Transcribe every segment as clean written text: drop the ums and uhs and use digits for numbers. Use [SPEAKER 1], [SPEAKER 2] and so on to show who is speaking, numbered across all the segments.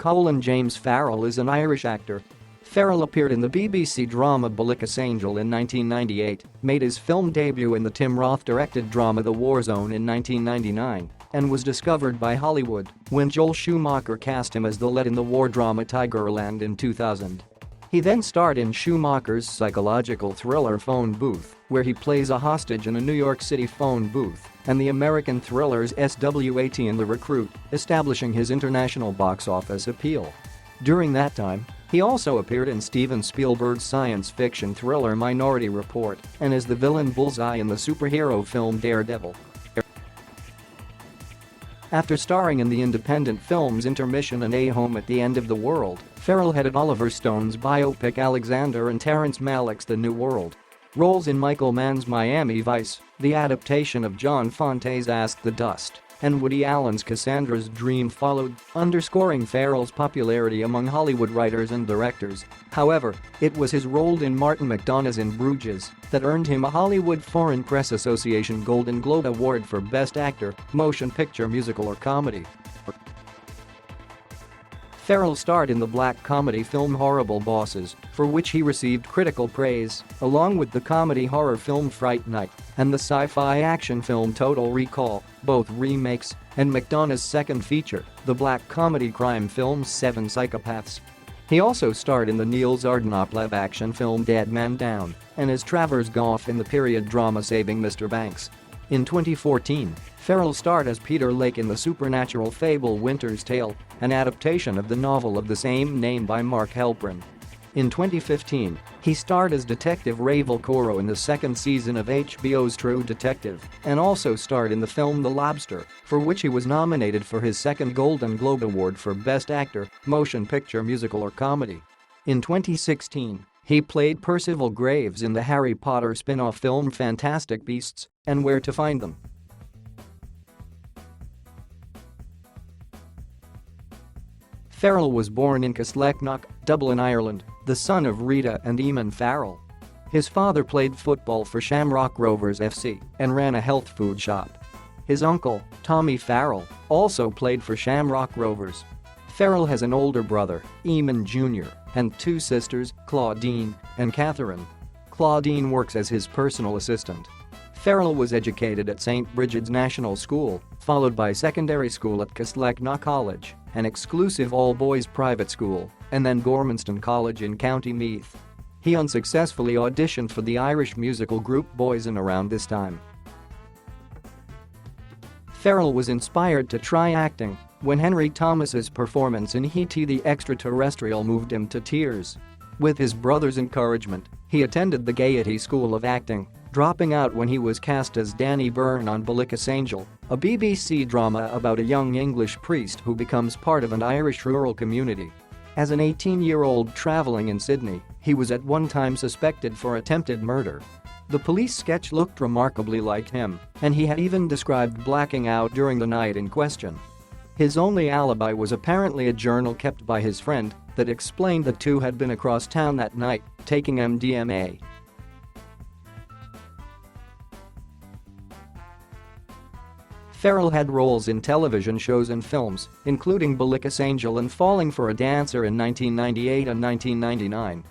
[SPEAKER 1] Colin James Farrell is an Irish actor. Farrell appeared in the BBC drama Bullicus Angel in 1998, made his film debut in the Tim Roth-directed drama The War Zone in 1999, and was discovered by Hollywood when Joel Schumacher cast him as the lead in the war drama Tigerland in 2000. He then starred in Schumacher's psychological thriller Phone Booth, where he plays a hostage in a New York City phone booth, and the American thrillers SWAT and The Recruit, establishing his international box office appeal. During that time, he also appeared in Steven Spielberg's science fiction thriller Minority Report and as the villain Bullseye in the superhero film Daredevil. After starring in the independent films Intermission and A Home at the End of the World, Farrell headed Oliver Stone's biopic Alexander and Terrence Malick's The New World. Roles in Michael Mann's Miami Vice, the adaptation of John Fonte's Ask the Dust, and Woody Allen's Cassandra's Dream followed, underscoring Farrell's popularity among Hollywood writers and directors. However, it was his role in Martin McDonagh's In Bruges that earned him a Hollywood Foreign Press Association Golden Globe Award for Best Actor, Motion Picture Musical or Comedy. Farrell starred in the black comedy film Horrible Bosses, for which he received critical praise, along with the comedy horror film Fright Night and the sci-fi action film Total Recall, both remakes, and McDonagh's second feature, the black comedy crime film Seven Psychopaths. He also starred in the Niels Ardenop live-action film Dead Man Down and as Travers Goff in the period drama Saving Mr. Banks. In 2014, Farrell starred as Peter Lake in the supernatural fable Winter's Tale, an adaptation of the novel of the same name by Mark Helprin. In 2015, he starred as Detective Ravel Coro in the second season of HBO's True Detective and also starred in the film The Lobster, for which he was nominated for his second Golden Globe Award for Best Actor, Motion Picture Musical or Comedy. In 2016, he played Percival Graves in the Harry Potter spin-off film Fantastic Beasts and Where to Find Them. Farrell was born in Castleknock, Dublin, Ireland, the son of Rita and Eamon Farrell. His father played football for Shamrock Rovers FC and ran a health food shop. His uncle, Tommy Farrell, also played for Shamrock Rovers. Farrell has an older brother, Eamon Jr., and two sisters, Claudine and Catherine. Claudine works as his personal assistant. Farrell was educated at St. Brigid's National School, followed by secondary school at Castleknock College, an exclusive all-boys private school, and then Gormanston College in County Meath. He unsuccessfully auditioned for the Irish musical group Boyzone around this time. Farrell was inspired to try acting when Henry Thomas's performance in E.T. the Extraterrestrial moved him to tears. With his brother's encouragement, he attended the Gaiety School of Acting, dropping out when he was cast as Danny Byrne on Bullicus Angel, a BBC drama about a young English priest who becomes part of an Irish rural community. As an 18-year-old traveling in Sydney, he was at one time suspected for attempted murder. The police sketch looked remarkably like him, and he had even described blacking out during the night in question. His only alibi was apparently a journal kept by his friend that explained the two had been across town that night, taking MDMA. Farrell had roles in television shows and films, including Bullicus Angel and Falling for a Dancer in 1998 and 1999.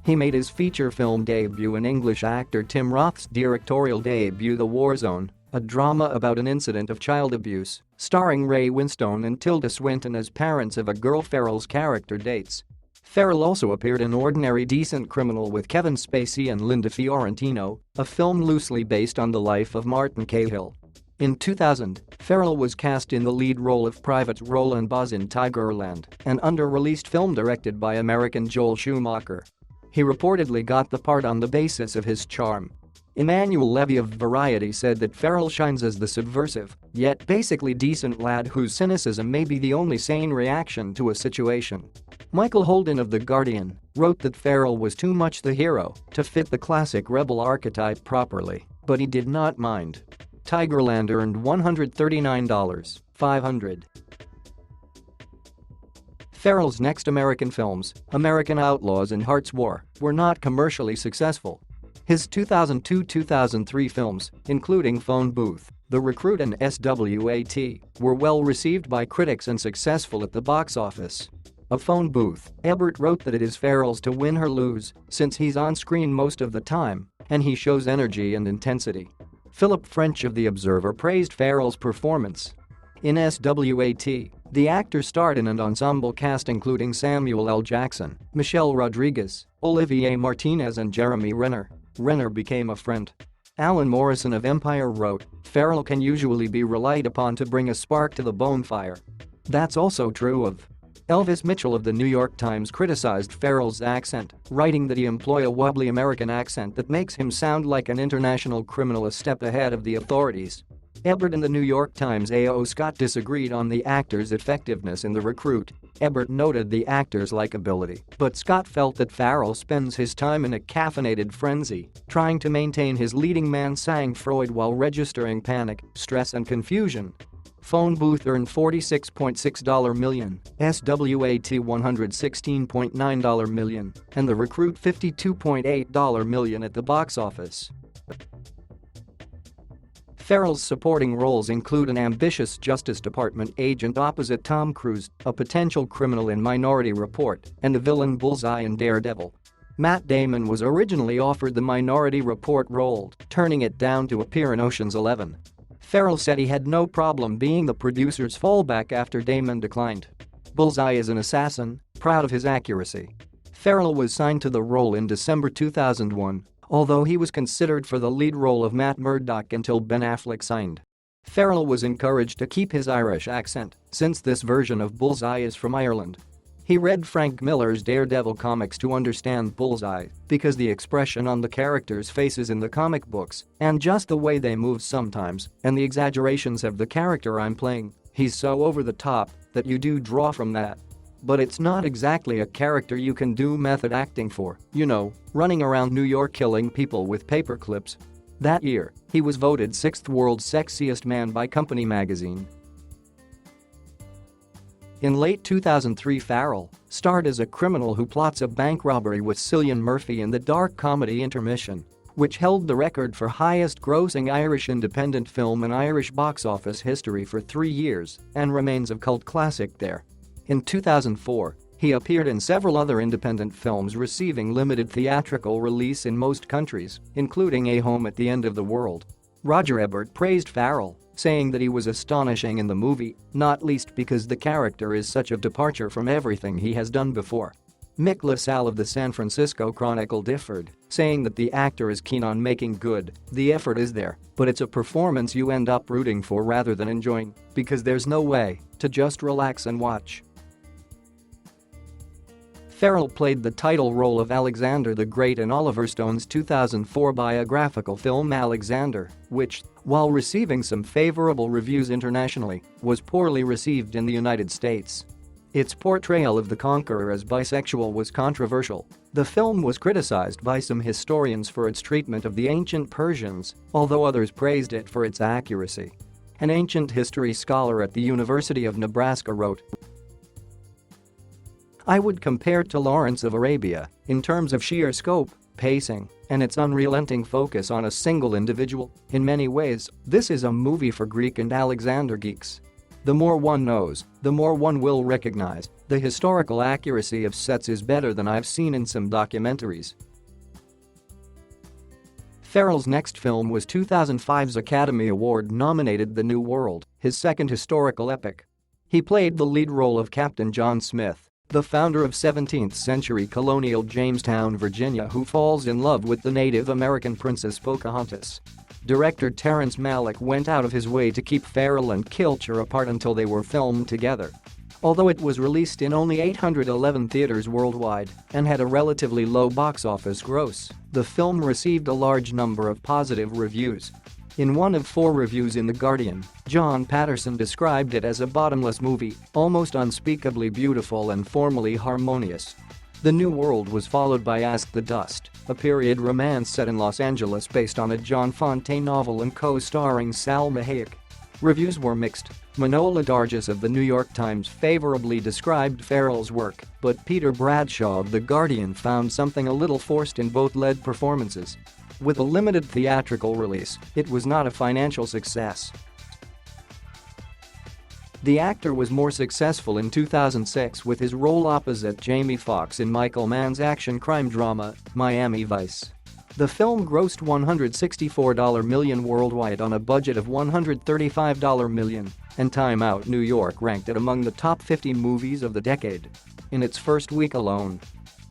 [SPEAKER 1] He made his feature film debut in English actor Tim Roth's directorial debut The War Zone, a drama about an incident of child abuse, starring Ray Winstone and Tilda Swinton as parents of a girl Farrell's character dates. Farrell also appeared in Ordinary Decent Criminal with Kevin Spacey and Linda Fiorentino, a film loosely based on the life of Martin Cahill. In 2000, Farrell was cast in the lead role of Private Roland Boz in Tigerland, an under-released film directed by American Joel Schumacher. He reportedly got the part on the basis of his charm. Emmanuel Levy of Variety said that Farrell shines as the subversive, yet basically decent lad whose cynicism may be the only sane reaction to a situation. Michael Holden of The Guardian wrote that Farrell was too much the hero to fit the classic rebel archetype properly, but he did not mind. Tigerland earned $139,500. Farrell's next American films, American Outlaws and Heart's War, were not commercially successful. His 2002-2003 films, including Phone Booth, The Recruit and SWAT, were well received by critics and successful at the box office. A phone booth, Ebert wrote that it is Farrell's to win or lose, since he's on screen most of the time, and he shows energy and intensity. Philip French of The Observer praised Farrell's performance. In SWAT, the actor starred in an ensemble cast including Samuel L. Jackson, Michelle Rodriguez, Olivier Martinez and Jeremy Renner. Renner became a friend. Alan Morrison of Empire wrote, "Farrell can usually be relied upon to bring a spark to the bonfire." That's also true of Elvis Mitchell of the New York Times criticized Farrell's accent, writing that he employ a wobbly American accent that makes him sound like an international criminal a step ahead of the authorities. Ebert and the New York Times A.O. Scott disagreed on the actor's effectiveness in The Recruit. Ebert noted the actor's likability, but Scott felt that Farrell spends his time in a caffeinated frenzy, trying to maintain his leading man sang-froid while registering panic, stress and confusion. Phone booth earned $46.6 million, SWAT $116.9 million, and The Recruit $52.8 million at the box office. Farrell's supporting roles include an ambitious Justice Department agent opposite Tom Cruise, a potential criminal in Minority Report, and the villain Bullseye in Daredevil. Matt Damon was originally offered the Minority Report role, turning it down to appear in Ocean's 11. Farrell said he had no problem being the producer's fallback after Damon declined. Bullseye is an assassin, proud of his accuracy. Farrell was signed to the role in December 2001, although he was considered for the lead role of Matt Murdock until Ben Affleck signed. Farrell was encouraged to keep his Irish accent, since this version of Bullseye is from Ireland. He read Frank Miller's Daredevil comics to understand Bullseye, because the expression on the characters' faces in the comic books, and just the way they move sometimes, and the exaggerations of the character I'm playing, he's so over the top that you do draw from that. But it's not exactly a character you can do method acting for, you know, running around New York killing people with paper clips. That year, he was voted 6th world's sexiest man by Company magazine. In late 2003, Farrell starred as a criminal who plots a bank robbery with Cillian Murphy in the dark comedy Intermission, which held the record for highest-grossing Irish independent film in Irish box office history for 3 years and remains a cult classic there. In 2004, he appeared in several other independent films receiving limited theatrical release in most countries, including A Home at the End of the World. Roger Ebert praised Farrell, saying that he was astonishing in the movie, not least because the character is such a departure from everything he has done before. Mick LaSalle of the San Francisco Chronicle differed, saying that the actor is keen on making good, the effort is there, but it's a performance you end up rooting for rather than enjoying, because there's no way to just relax and watch. Farrell played the title role of Alexander the Great in Oliver Stone's 2004 biographical film Alexander, which, while receiving some favorable reviews internationally, was poorly received in the United States. Its portrayal of the conqueror as bisexual was controversial. The film was criticized by some historians for its treatment of the ancient Persians, although others praised it for its accuracy. An ancient history scholar at the University of Nebraska wrote, "I would compare it to Lawrence of Arabia in terms of sheer scope, pacing, and its unrelenting focus on a single individual. In many ways, this is a movie for Greek and Alexander geeks. The more one knows, the more one will recognize. The historical accuracy of sets is better than I've seen in some documentaries." Farrell's next film was 2005's Academy Award-nominated The New World, his second historical epic. He played the lead role of Captain John Smith, the founder of 17th-century colonial Jamestown, Virginia, who falls in love with the Native American princess Pocahontas. Director Terrence Malick went out of his way to keep Farrell and Kilcher apart until they were filmed together. Although it was released in only 811 theaters worldwide and had a relatively low box office gross, the film received a large number of positive reviews. In one of 4 reviews in The Guardian, John Patterson described it as a bottomless movie, almost unspeakably beautiful and formally harmonious. The New World was followed by Ask the Dust, a period romance set in Los Angeles based on a John Fontaine novel and co-starring Salma Hayek. Reviews were mixed. Manohla Dargis of The New York Times favorably described Farrell's work, but Peter Bradshaw of The Guardian found something a little forced in both lead performances. With a limited theatrical release, it was not a financial success. The actor was more successful in 2006 with his role opposite Jamie Foxx in Michael Mann's action crime drama, Miami Vice. The film grossed $164 million worldwide on a budget of $135 million, and Time Out New York ranked it among the top 50 movies of the decade in its first week alone.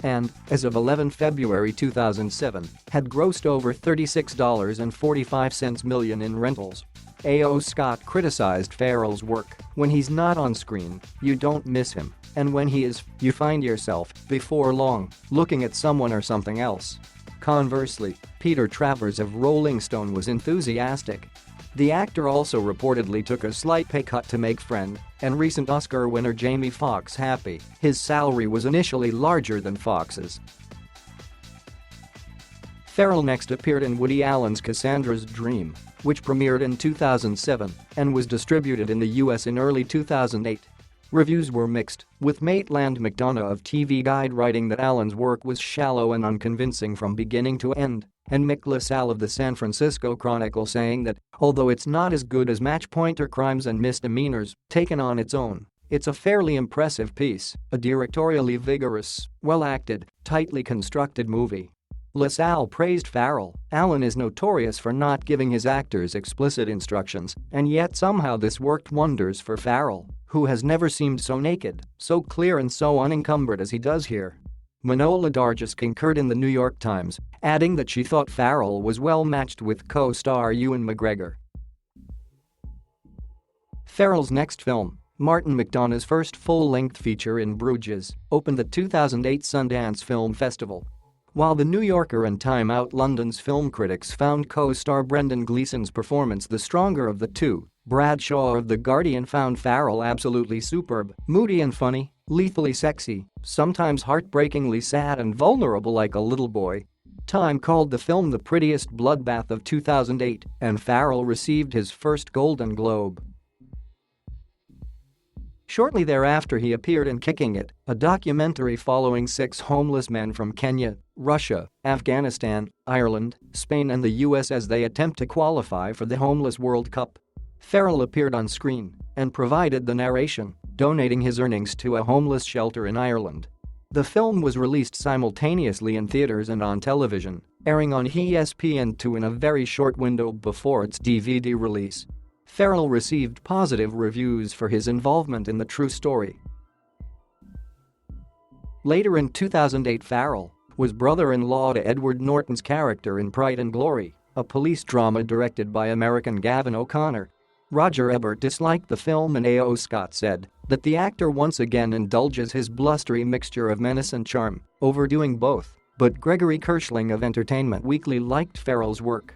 [SPEAKER 1] And, as of 11 February 2007, had grossed over $36.45 million in rentals. A.O. Scott criticized Farrell's work. "When he's not on screen, you don't miss him, and when he is, you find yourself, before long, looking at someone or something else." Conversely, Peter Travers of Rolling Stone was enthusiastic. The actor also reportedly took a slight pay cut to make friend and recent Oscar winner Jamie Foxx happy. His salary was initially larger than Foxx's. Farrell next appeared in Woody Allen's Cassandra's Dream, which premiered in 2007 and was distributed in the US in early 2008. Reviews were mixed, with Maitland McDonough of TV Guide writing that Allen's work was shallow and unconvincing from beginning to end, and Mick LaSalle of the San Francisco Chronicle saying that, although it's not as good as Match Point or Crimes and Misdemeanors, taken on its own, it's a fairly impressive piece, a directorially vigorous, well-acted, tightly constructed movie. LaSalle praised Farrell. "Allen is notorious for not giving his actors explicit instructions, and yet somehow this worked wonders for Farrell, who has never seemed so naked, so clear and so unencumbered as he does here." Manohla Dargis concurred in the New York Times, adding that she thought Farrell was well matched with co-star Ewan McGregor. Farrell's next film, Martin McDonagh's first full-length feature in Bruges, opened the 2008 Sundance Film Festival. While The New Yorker and Time Out London's film critics found co-star Brendan Gleeson's performance the stronger of the two, Brad Shaw of The Guardian found Farrell absolutely superb, moody and funny, lethally sexy, sometimes heartbreakingly sad and vulnerable like a little boy. Time called the film the prettiest bloodbath of 2008, and Farrell received his first Golden Globe. Shortly thereafter he appeared in Kicking It, a documentary following 6 homeless men from Kenya, Russia, Afghanistan, Ireland, Spain and the US as they attempt to qualify for the Homeless World Cup. Farrell appeared on screen and provided the narration, donating his earnings to a homeless shelter in Ireland. The film was released simultaneously in theaters and on television, airing on ESPN2 in a very short window before its DVD release. Farrell received positive reviews for his involvement in the true story. Later in 2008, Farrell was brother-in-law to Edward Norton's character in Pride and Glory, a police drama directed by American Gavin O'Connor. Roger Ebert disliked the film and A.O. Scott said that the actor once again indulges his blustery mixture of menace and charm, overdoing both, but Gregory Kirschling of Entertainment Weekly liked Farrell's work.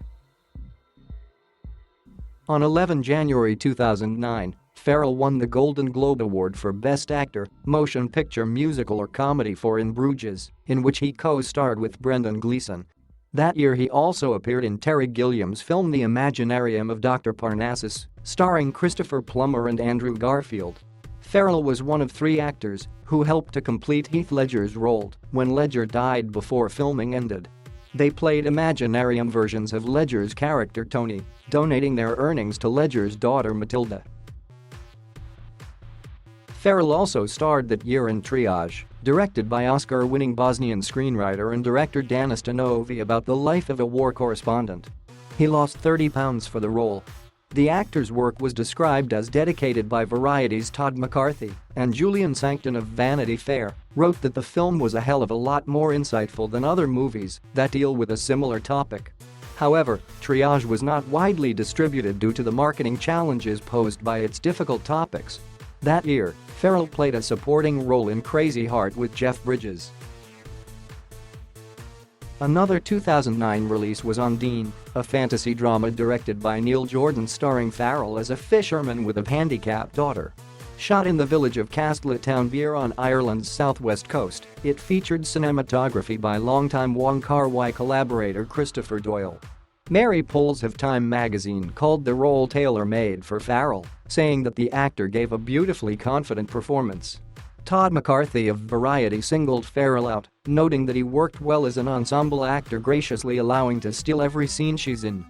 [SPEAKER 1] On 11 January 2009, Farrell won the Golden Globe Award for Best Actor, Motion Picture Musical or Comedy for In Bruges, in which he co-starred with Brendan Gleeson. That year he also appeared in Terry Gilliam's film The Imaginarium of Dr. Parnassus, starring Christopher Plummer and Andrew Garfield. Farrell was one of 3 actors who helped to complete Heath Ledger's role when Ledger died before filming ended. They played Imaginarium versions of Ledger's character Tony, donating their earnings to Ledger's daughter Matilda. Farrell also starred that year in Triage, directed by Oscar-winning Bosnian screenwriter and director Danis Stanovi about the life of a war correspondent. He lost 30 pounds for the role. The actor's work was described as dedicated by Variety's Todd McCarthy, and Julian Sancton of Vanity Fair wrote that the film was a hell of a lot more insightful than other movies that deal with a similar topic. However, Triage was not widely distributed due to the marketing challenges posed by its difficult topics. That year, Farrell played a supporting role in Crazy Heart with Jeff Bridges. Another 2009 release was Undine, a fantasy drama directed by Neil Jordan starring Farrell as a fisherman with a handicapped daughter. Shot in the village of Castletownbere on Ireland's southwest coast, it featured cinematography by longtime Wong Kar-wai collaborator Christopher Doyle. Mary Poles of Time magazine called the role tailor-made for Farrell, saying that the actor gave a beautifully confident performance. Todd McCarthy of Variety singled Farrell out, noting that he worked well as an ensemble actor, graciously allowing to steal every scene she's in.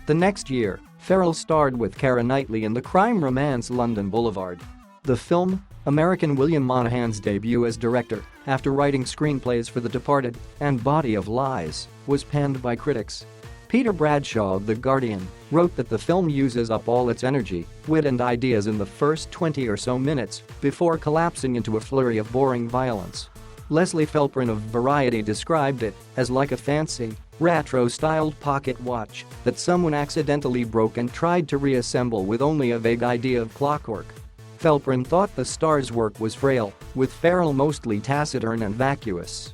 [SPEAKER 1] The next year, Farrell starred with Keira Knightley in the crime romance London Boulevard. The film, American William Monahan's debut as director, after writing screenplays for The Departed and Body of Lies, was panned by critics. Peter Bradshaw of The Guardian wrote that the film uses up all its energy, wit and ideas in the first 20 or so minutes before collapsing into a flurry of boring violence. Leslie Felprin of Variety described it as like a fancy, retro-styled pocket watch that someone accidentally broke and tried to reassemble with only a vague idea of clockwork. Felprin thought the star's work was frail, with Farrell mostly taciturn and vacuous.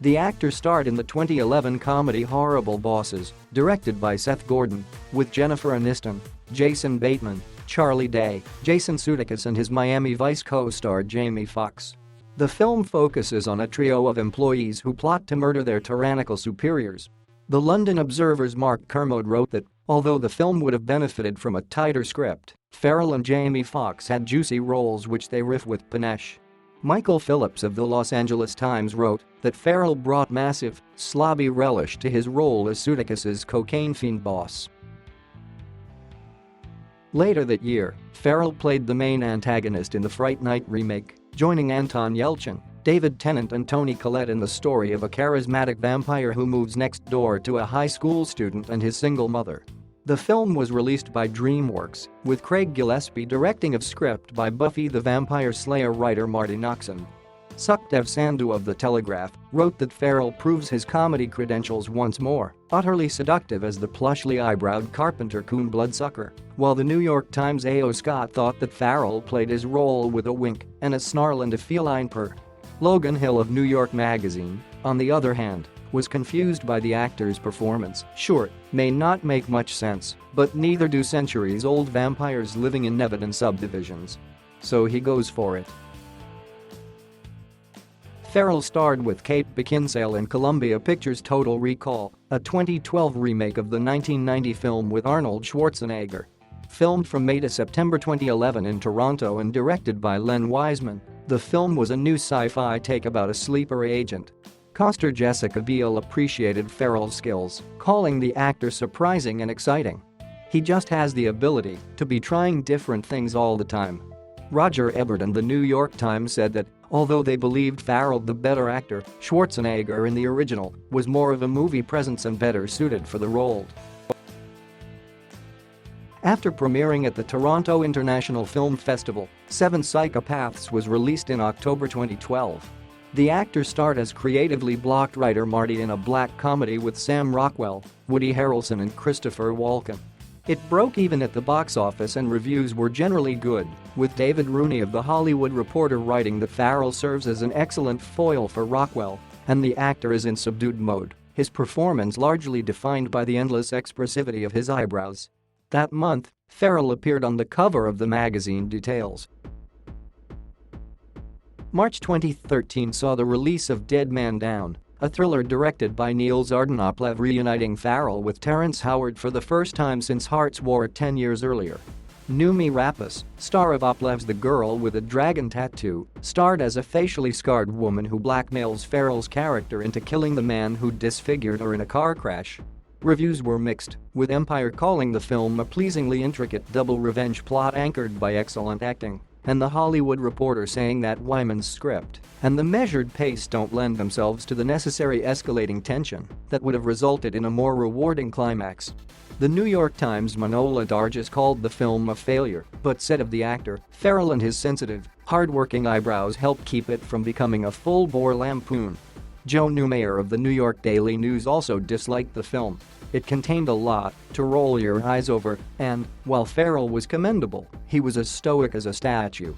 [SPEAKER 1] The actor starred in the 2011 comedy Horrible Bosses, directed by Seth Gordon, with Jennifer Aniston, Jason Bateman, Charlie Day, Jason Sudeikis and his Miami Vice co-star Jamie Foxx. The film focuses on a trio of employees who plot to murder their tyrannical superiors. The London Observer's Mark Kermode wrote that, although the film would have benefited from a tighter script, Farrell and Jamie Foxx had juicy roles which they riff with panache. Michael Phillips of the Los Angeles Times wrote that Farrell brought massive, slobby relish to his role as Sudeikis' cocaine fiend boss. Later that year, Farrell played the main antagonist in the Fright Night remake, joining Anton Yelchin, David Tennant and Toni Collette in the story of a charismatic vampire who moves next door to a high school student and his single mother. The film was released by DreamWorks, with Craig Gillespie directing a script by Buffy the Vampire Slayer writer Marty Noxon. Sukhdev Sandhu of The Telegraph wrote that Farrell proves his comedy credentials once more, utterly seductive as the plushly eyebrowed carpenter coon bloodsucker, while the New York Times' A.O. Scott thought that Farrell played his role with a wink and a snarl and a feline purr. Logan Hill of New York Magazine, on the other hand, was confused by the actor's performance. Sure, may not make much sense, but neither do centuries-old vampires living in Nevadan subdivisions. So he goes for it. Farrell starred with Kate Beckinsale in Columbia Pictures' Total Recall, a 2012 remake of the 1990 film with Arnold Schwarzenegger. Filmed from May to September 2011 in Toronto and directed by Len Wiseman, the film was a new sci-fi take about a sleeper agent. Co-star Jessica Biel appreciated Farrell's skills, calling the actor surprising and exciting. He just has the ability to be trying different things all the time. Roger Ebert and the New York Times said that, although they believed Farrell the better actor, Schwarzenegger in the original was more of a movie presence and better suited for the role. After premiering at the Toronto International Film Festival, Seven Psychopaths was released in October 2012. The actor starred as creatively blocked writer Marty in a black comedy with Sam Rockwell, Woody Harrelson and Christopher Walken. It broke even at the box office and reviews were generally good, with David Rooney of The Hollywood Reporter writing that Farrell serves as an excellent foil for Rockwell, and the actor is in subdued mode, his performance largely defined by the endless expressivity of his eyebrows. That month, Farrell appeared on the cover of the magazine Details. March 2013 saw the release of Dead Man Down, a thriller directed by Niels Ardenoplev reuniting Farrell with Terrence Howard for the first time since Hearts War 10 years earlier. Noomi Rapace, star of Oplev's The Girl with a Dragon Tattoo, starred as a facially scarred woman who blackmails Farrell's character into killing the man who disfigured her in a car crash. Reviews were mixed, with Empire calling the film a pleasingly intricate double revenge plot anchored by excellent acting, and The Hollywood Reporter saying that Wyman's script and the measured pace don't lend themselves to the necessary escalating tension that would have resulted in a more rewarding climax. The New York Times' Manohla Dargis called the film a failure, but said of the actor, Farrell and his sensitive, hard-working eyebrows helped keep it from becoming a full-bore lampoon. Joe Newmayer of the New York Daily News also disliked the film. It contained a lot to roll your eyes over, and, while Farrell was commendable, he was as stoic as a statue.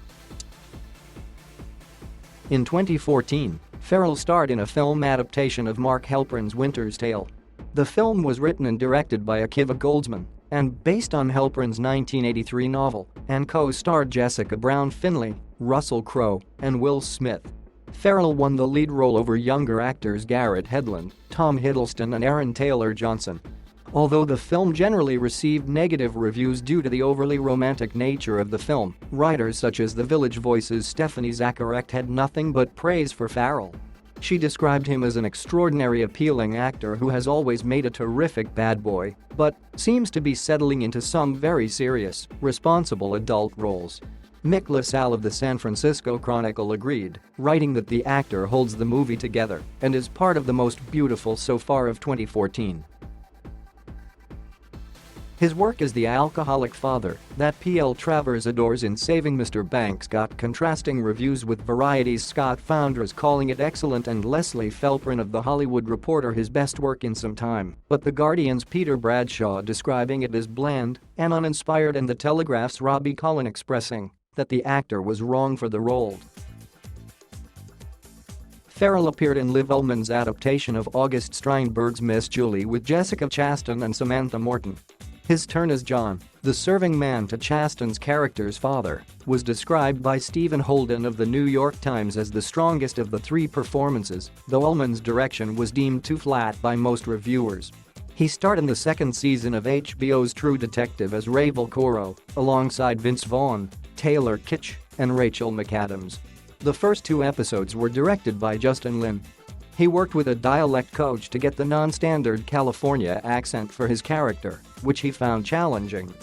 [SPEAKER 1] In 2014, Farrell starred in a film adaptation of Mark Helprin's Winter's Tale. The film was written and directed by Akiva Goldsman and based on Helprin's 1983 novel and co-starred Jessica Brown Finley, Russell Crowe, and Will Smith. Farrell won the lead role over younger actors Garrett Hedlund, Tom Hiddleston and Aaron Taylor Johnson. Although the film generally received negative reviews due to the overly romantic nature of the film, writers such as The Village Voice's Stephanie Zacharek had nothing but praise for Farrell. She described him as an extraordinary appealing actor who has always made a terrific bad boy, but seems to be settling into some very serious, responsible adult roles. Mick LaSalle of the San Francisco Chronicle agreed, writing that the actor holds the movie together and is part of the most beautiful so far of 2014. His work as the alcoholic father that P.L. Travers adores in Saving Mr. Banks got contrasting reviews, with Variety's Scott Founders calling it excellent and Leslie Felprin of The Hollywood Reporter his best work in some time, but The Guardian's Peter Bradshaw describing it as bland and uninspired, and The Telegraph's Robbie Collin expressing that the actor was wrong for the role. Farrell appeared in Liv Ullmann's adaptation of August Strindberg's Miss Julie with Jessica Chastain and Samantha Morton. His turn as John, the serving man to Chastain's character's father, was described by Stephen Holden of the New York Times as the strongest of the three performances, though Ullmann's direction was deemed too flat by most reviewers. He starred in the second season of HBO's True Detective as Ray Volcoro, alongside Vince Vaughn, Taylor Kitsch, and Rachel McAdams. The first two episodes were directed by Justin Lin. He worked with a dialect coach to get the non-standard California accent for his character, which he found challenging.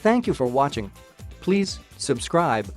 [SPEAKER 1] Thank you for watching. Please subscribe